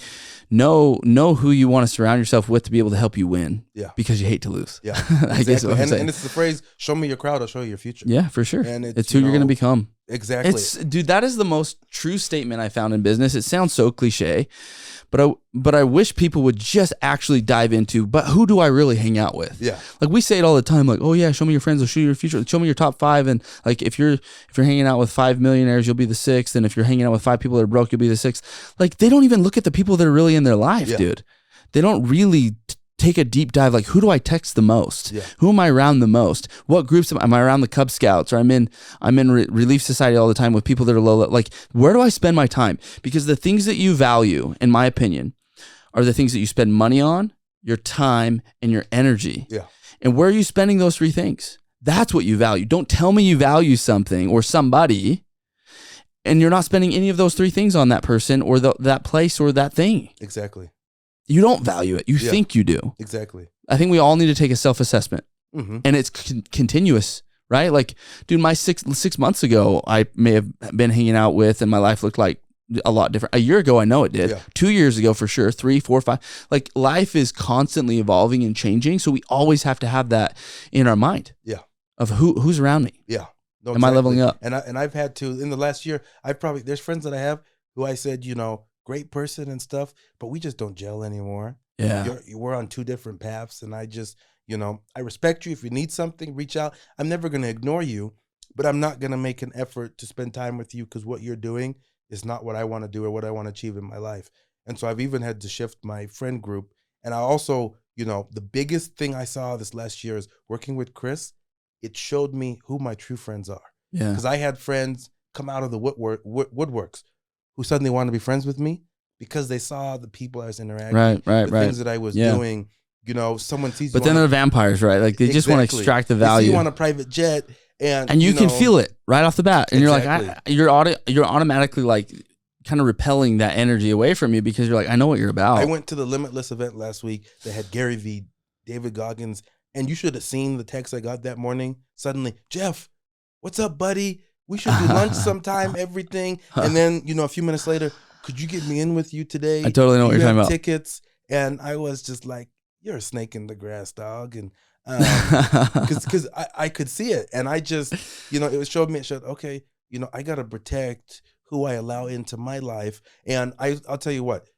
know who you want to surround yourself with to be able to help you win. Yeah. Because you hate to lose. Yeah. I guess what I'm saying. And it's the phrase, show me your crowd, I'll show you your future. Yeah, for sure. And it's who you're going to become. Exactly. Dude, that is the most true statement I found in business. It sounds so cliche, but I wish people would just actually dive into, but who do I really hang out with? Yeah. Like we say it all the time, like, oh yeah, show me your friends, I'll show you your future. Show me your top 5. And like, if you're hanging out with 5 millionaires, you'll be the 6th. And if you're hanging out with 5 people that are broke, you'll be the 6th. Like they don't even look at the people that are really in their life, dude. They don't really take a deep dive. Like, who do I text the most? Yeah. Who am I around the most? What groups am I around? The Cub Scouts, or I'm in Relief Society all the time with people that are low. Like, where do I spend my time? Because the things that you value, in my opinion, are the things that you spend money on, your time, and your energy. Yeah. And where are you spending those three things? That's what you value. Don't tell me you value something or somebody and you're not spending any of those three things on that person or that place or that thing. Exactly. You don't value it. You think you do. Exactly. I think we all need to take a self-assessment. Mm-hmm. And it's continuous, right? Like, dude, my 6 months ago, I may have been hanging out with, and my life looked like a lot different. A year ago, I know it did. Yeah. 2 years ago, for sure. 3, 4, 5. Like, life is constantly evolving and changing. So we always have to have that in our mind. Yeah. Of who's around me. Yeah. No, Am I leveling up? And I've had to, in the last year, there's friends that I have who I said, great person and stuff, but we just don't gel anymore. Yeah. We're on two different paths, and I just, I respect you. If you need something, reach out. I'm never going to ignore you, but I'm not going to make an effort to spend time with you because what you're doing is not what I want to do or what I want to achieve in my life. And so I've even had to shift my friend group. And I also, the biggest thing I saw this last year is working with Chris. It showed me who my true friends are. Yeah. Because I had friends come out of the woodworks who suddenly wanted to be friends with me because they saw the people I was interacting, the things that I was doing. Someone sees. But then they're vampires, right? Like they just want to extract the value. They see you on a private jet, and you can feel it right off the bat, and you're like, you're automatically like kind of repelling that energy away from you because you're like, I know what you're about. I went to the Limitless event last week that had Gary Vee, David Goggins, and you should have seen the text I got that morning. Suddenly, Jeff, what's up, buddy? We should do lunch sometime, everything. And then, a few minutes later, could you get me in with you today? I totally know what you're talking about. Tickets. And I was just like, you're a snake in the grass, dog. And because I could see it. And I just, it showed, okay, I got to protect who I allow into my life. And I'll tell you what,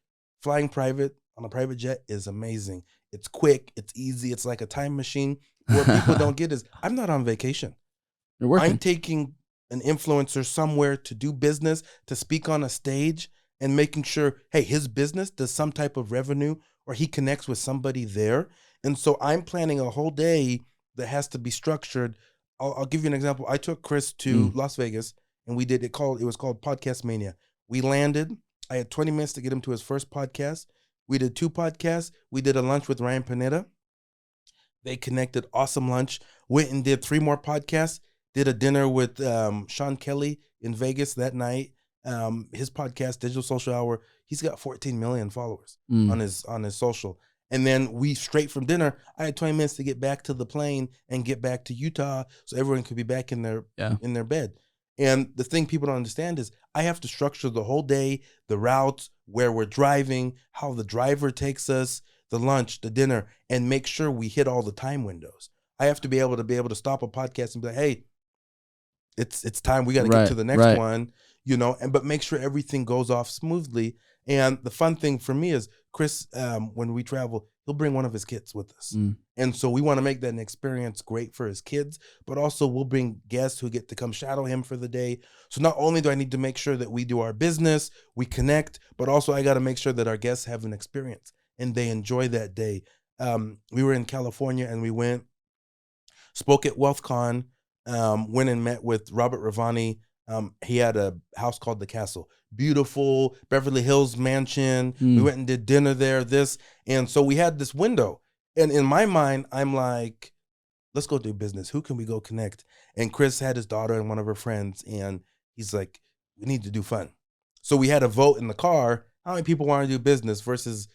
flying private on a private jet is amazing. It's quick. It's easy. It's like a time machine. What people don't get is I'm not on vacation. You're working. I'm taking an influencer somewhere to do business, to speak on a stage, and making sure, hey, his business does some type of revenue or he connects with somebody there. And so I'm planning a whole day that has to be structured. I'll give you an example. I took Chris to Las Vegas, and we did it was called Podcast Mania. We landed. I had 20 minutes to get him to his first podcast. We did 2 podcasts. We did a lunch with Ryan Pineda. They connected, awesome lunch. Went and did 3 more podcasts. Did a dinner with Sean Kelly in Vegas that night. His podcast, Digital Social Hour, he's got 14 million followers on his social. And then we, straight from dinner, I had 20 minutes to get back to the plane and get back to Utah so everyone could be back in their bed. And the thing people don't understand is I have to structure the whole day, the routes, where we're driving, how the driver takes us, the lunch, the dinner, and make sure we hit all the time windows. I have to be able to stop a podcast and be like, hey, it's time. We got to get to the next one, but make sure everything goes off smoothly. And the fun thing for me is Chris, when we travel, he'll bring one of his kids with us. And so we want to make that an experience great for his kids, but also we'll bring guests who get to come shadow him for the day. So not only do I need to make sure that we do our business, we connect, but also I got to make sure that our guests have an experience and they enjoy that day. We were in California and we spoke at WealthCon, went and met with Robert Ravani. He had a house called The Castle, beautiful Beverly Hills mansion. We went and did dinner there, and so we had this window. And in my mind, I'm like, let's go do business. Who can we go connect? And Chris had his daughter and one of her friends, and he's like, we need to do fun. So we had a vote in the car. How many people want to do business versus,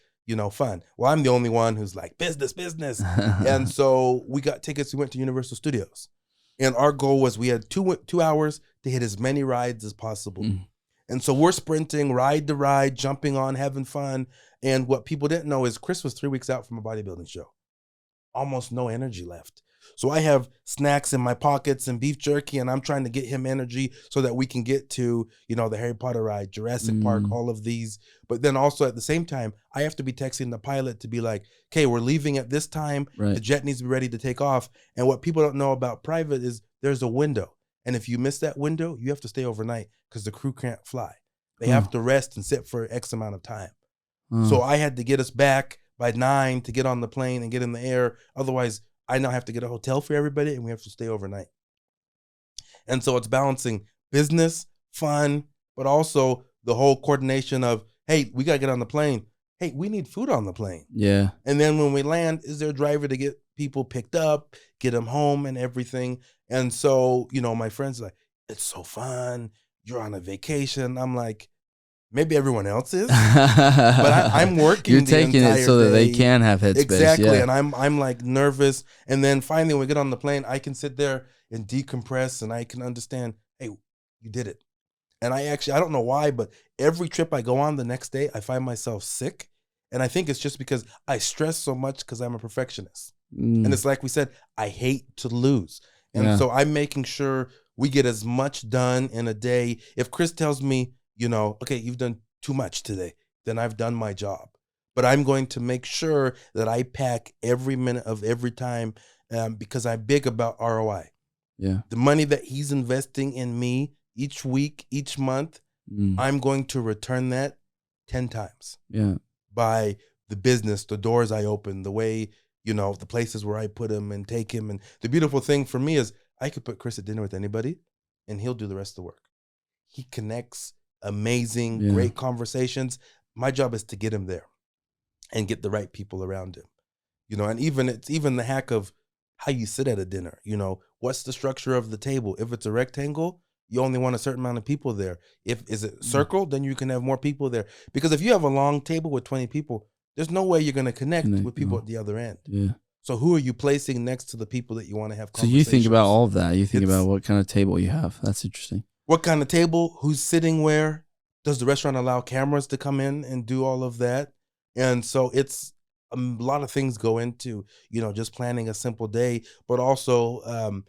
fun? Well, I'm the only one who's like, business. And so we got tickets. We went to Universal Studios. And our goal was we had 2 hours to hit as many rides as possible. And so we're sprinting, ride to ride, jumping on, having fun. And what people didn't know is Chris was 3 weeks out from a bodybuilding show. Almost no energy left. So I have snacks in my pockets and beef jerky, and I'm trying to get him energy so that we can get to, the Harry Potter ride, Jurassic Park, all of these. But then also at the same time, I have to be texting the pilot to be like, okay, we're leaving at this time. Right. The jet needs to be ready to take off. And what people don't know about private is there's a window. And if you miss that window, you have to stay overnight because the crew can't fly. They have to rest and sit for X amount of time. So I had to get us back by 9 to get on the plane and get in the air. Otherwise, I now have to get a hotel for everybody and we have to stay overnight. And so it's balancing business, fun, but also the whole coordination of, hey, we got to get on the plane. Hey, we need food on the plane. Yeah. And then when we land, is there a driver to get people picked up, get them home and everything. And so, my friends are like, it's so fun. You're on a vacation. I'm like, maybe everyone else is, but I'm working. You're taking it so that they can have headspace. Exactly. Yeah. And I'm like nervous. And then finally when we get on the plane, I can sit there and decompress and I can understand, hey, you did it. And I don't know why, but every trip I go on the next day, I find myself sick. And I think it's just because I stress so much because I'm a perfectionist. And it's like we said, I hate to lose. And so I'm making sure we get as much done in a day. If Chris tells me, okay, you've done too much today, then I've done my job. But I'm going to make sure that I pack every minute of every time because I'm big about ROI. Yeah. The money that he's investing in me each week, each month, I'm going to return that 10 times. Yeah. By the business, the doors I open, the way, the places where I put him and take him. And the beautiful thing for me is I could put Chris at dinner with anybody and he'll do the rest of the work. He connects amazing, great conversations. My job is to get him there and get the right people around him. And it's even the hack of how you sit at a dinner. What's the structure of the table? If it's a rectangle, you only want a certain amount of people there. Is it circle, then you can have more people there. Because if you have a long table with 20 people, there's no way you're going to connect with people at the other end. Yeah. So who are you placing next to the people that you want to have So conversations? you think about all of that. You think about what kind of table you have. That's interesting. What kind of table, who's sitting where, does the restaurant allow cameras to come in and do all of that? And so it's a lot of things go into, just planning a simple day, but also,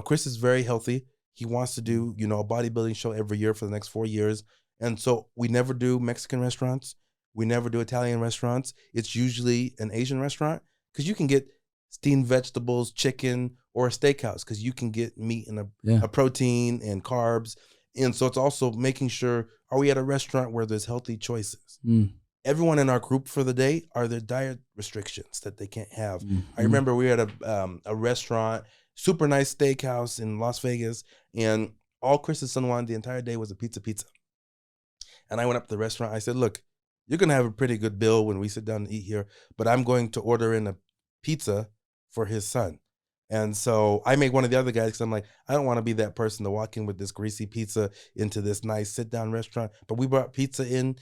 Chris is very healthy. He wants to do, a bodybuilding show every year for the next 4 years. And so we never do Mexican restaurants. We never do Italian restaurants. It's usually an Asian restaurant because you can get steamed vegetables, chicken, or a steakhouse because you can get meat and a protein and carbs. And so it's also making sure, are we at a restaurant where there's healthy choices? Everyone in our group for the day, are there diet restrictions that they can't have? I remember we were at a restaurant, super nice steakhouse in Las Vegas, and all Chris's son wanted the entire day was a pizza. And I went up to the restaurant. I said, look, you're going to have a pretty good bill when we sit down and eat here, but I'm going to order in a pizza for his son. And so I made one of the other guys because I'm like, I don't want to be that person to walk in with this greasy pizza into this nice sit-down restaurant. But we brought pizza in,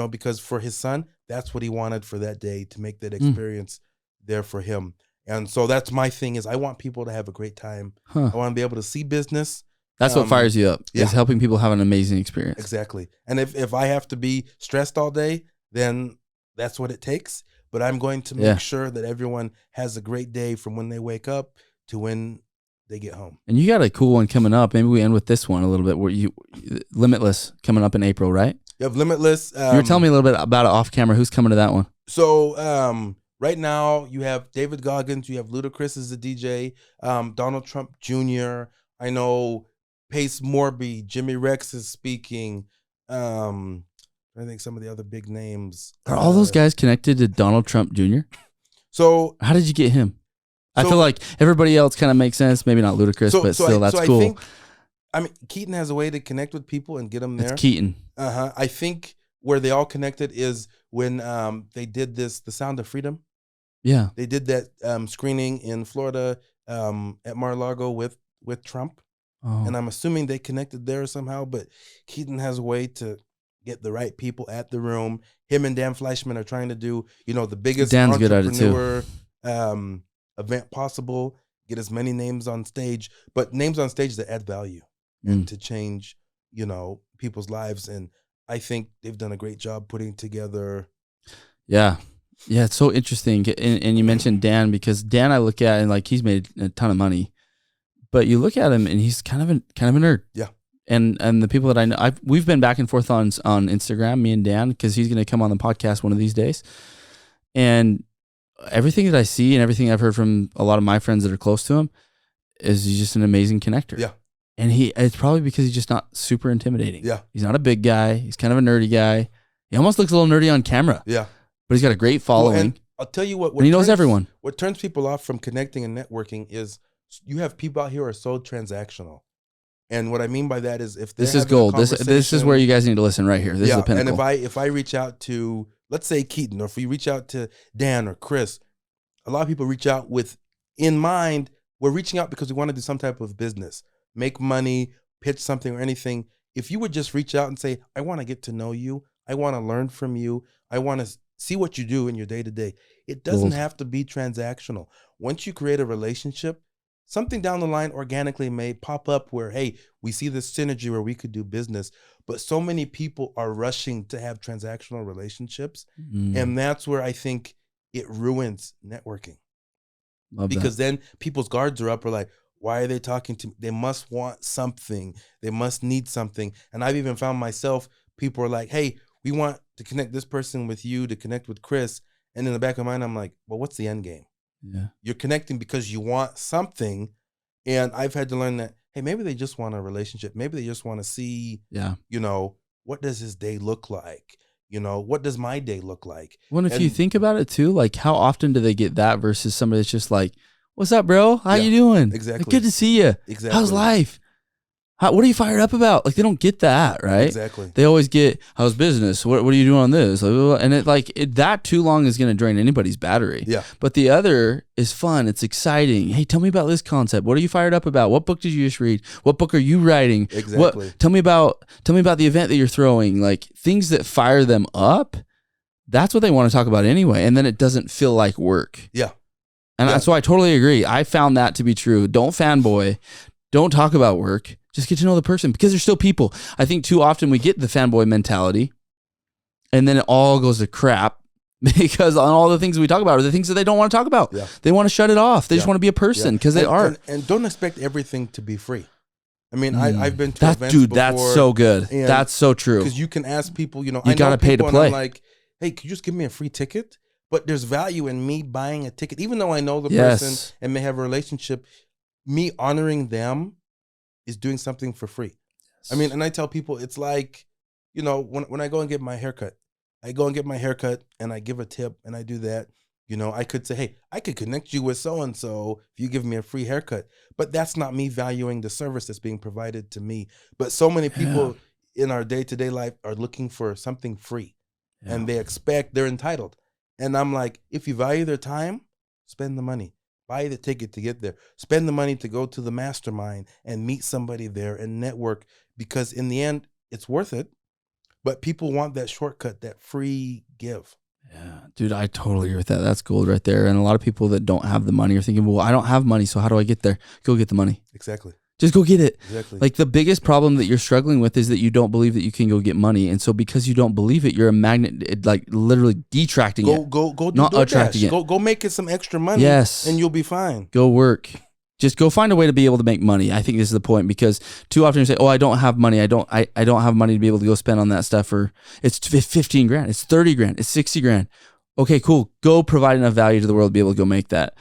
because for his son, that's what he wanted for that day, to make that experience there for him. And so that's my thing is I want people to have a great time. I want to be able to see business. That's what fires you up, is helping people have an amazing experience. Exactly. And if I have to be stressed all day, then that's what it takes. But I'm going to make sure that everyone has a great day from when they wake up to when they get home. And you got a cool one coming up. Maybe we end with this one a little bit. Where Limitless coming up in April, right? You have Limitless. You were telling me a little bit about it off camera. Who's coming to that one? So right now you have David Goggins. You have Ludacris as the DJ. Donald Trump Jr. I know Pace Morby. Jimmy Rex is speaking. I think some of the other big names. Are all those guys connected to Donald Trump Jr.? So how did you get him? I feel like everybody else kind of makes sense. Maybe not Ludacris, but still, that's cool. I mean, Keaton has a way to connect with people and get them there. It's Keaton. I think where they all connected is when they did The Sound of Freedom. Yeah. They did that screening in Florida at Mar-a-Lago with Trump. Oh. And I'm assuming they connected there somehow, but Keaton has a way to get the right people at the room. Him and Dan Fleischman are trying to do, the biggest Dan's good at it too. Event possible, get as many names on stage, but names on stage that add value and to change, people's lives. And I think they've done a great job putting together. Yeah. Yeah. It's so interesting. And you mentioned Dan, because Dan, I look at and like, he's made a ton of money, but you look at him and he's kind of a nerd. Yeah. And the people that I know, we've been back and forth on Instagram, me and Dan, because he's going to come on the podcast one of these days. And everything that I see and everything I've heard from a lot of my friends that are close to him is he's just an amazing connector. Yeah. And it's probably because he's just not super intimidating. Yeah. He's not a big guy. He's kind of a nerdy guy. He almost looks a little nerdy on camera. Yeah. But he's got a great following. Well, and I'll tell you what and he knows everyone. What turns people off from connecting and networking is you have people out here who are so transactional. And what I mean by that is if this is gold. This is where you guys need to listen right here. This is the pinnacle. And if I reach out to, let's say Keaton, or if we reach out to Dan or Chris, a lot of people reach out with in mind, we're reaching out because we want to do some type of business, make money, pitch something or anything. If you would just reach out and say, I want to get to know you, I want to learn from you, I want to see what you do in your day-to-day. It doesn't have to be transactional. Once you create a relationship, something down the line organically may pop up where, hey, we see this synergy where we could do business. But so many people are rushing to have transactional relationships. And that's where I think it ruins networking. Because then people's guards are up, are like, why are they talking to me? They must want something. They must need something. And I've even found myself, people are like, hey, we want to connect this person with you to connect with Chris. And in the back of my mind, I'm like, well, what's the end game? Yeah. You're connecting because you want something. And I've had to learn that, hey, maybe they just want a relationship. Maybe they just want to see, you know, what does his day look like? You know, what does my day look like? Well, if you think about it too, like how often do they get that versus somebody that's just like, what's up, bro? How you doing? Exactly. Good to see you. Exactly. How's life? What are you fired up about? Like they don't get that, right? Exactly. They always get, how's business? What are you doing on this? And that too long is going to drain anybody's battery. Yeah. But the other is fun. It's exciting. Hey, tell me about this concept. What are you fired up about? What book did you just read? What book are you writing? Exactly. Tell me about the event that you're throwing. Like things that fire them up. That's what they want to talk about anyway. And then it doesn't feel like work. Yeah. And so I totally agree. I found that to be true. Don't fanboy. Don't talk about work. Just get to know the person because they're still people. I think too often we get the fanboy mentality and then it all goes to crap because on all the things we talk about are the things that they don't want to talk about. Yeah. They want to shut it off. They just want to be a person because they are. And don't expect everything to be free. I mean, I've been to events before. That's so good. That's so true. Because you can ask people, you know, you got to pay to play. I'm like, hey, could you just give me a free ticket? But there's value in me buying a ticket, even though I know the person and may have a relationship. Me honoring them is doing something for free. I mean, and I tell people, it's like, you know, when I go and get my haircut, and I give a tip and I do that, you know, I could say, hey, I could connect you with so-and-so if you give me a free haircut. But that's not me valuing the service that's being provided to me. But so many people in our day-to-day life are looking for something free and they're entitled. And I'm like, if you value their time, spend the money. Buy the ticket to get there. Spend the money to go to the mastermind and meet somebody there and network, because in the end, it's worth it. But people want that shortcut, that free give. Yeah, dude, I totally agree with that. That's gold right there. And a lot of people that don't have the money are thinking, well, I don't have money, so how do I get there? Go get the money. Exactly. Just go get it. Exactly. Like the biggest problem that you're struggling with is that you don't believe that you can go get money. And so because you don't believe it, you're a magnet, like literally detracting it. Go do not attracting it. Go make it some extra money. Yes. And you'll be fine. Go work. Just go find a way to be able to make money. I think this is the point, because too often you say, oh, I don't have money. I don't have money to be able to go spend on that stuff. Or it's 15 grand. It's 30 grand. It's 60 grand. Okay, cool. Go provide enough value to the world to be able to go make that.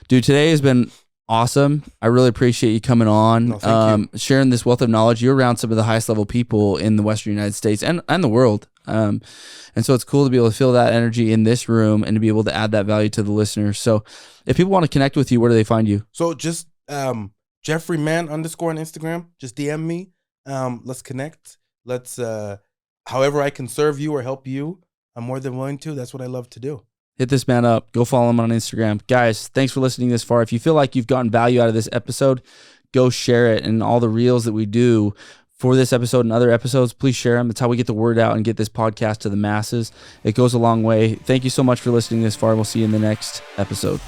Dude, today has been awesome. I really appreciate you coming on, thank you. sharing this wealth of knowledge. You're around some of the highest level people in the Western United States and the world. And so it's cool to be able to feel that energy in this room and to be able to add that value to the listeners. So if people want to connect with you, where do they find you? So just Jeffrey Man _ on Instagram. Just DM me. Let's connect. Let's however I can serve you or help you, I'm more than willing to. That's what I love to do. Hit this man up. Go follow him on Instagram. Guys, thanks for listening this far. If you feel like you've gotten value out of this episode, go share it. And all the reels that we do for this episode and other episodes, please share them. That's how we get the word out and get this podcast to the masses. It goes a long way. Thank you so much for listening this far. We'll see you in the next episode.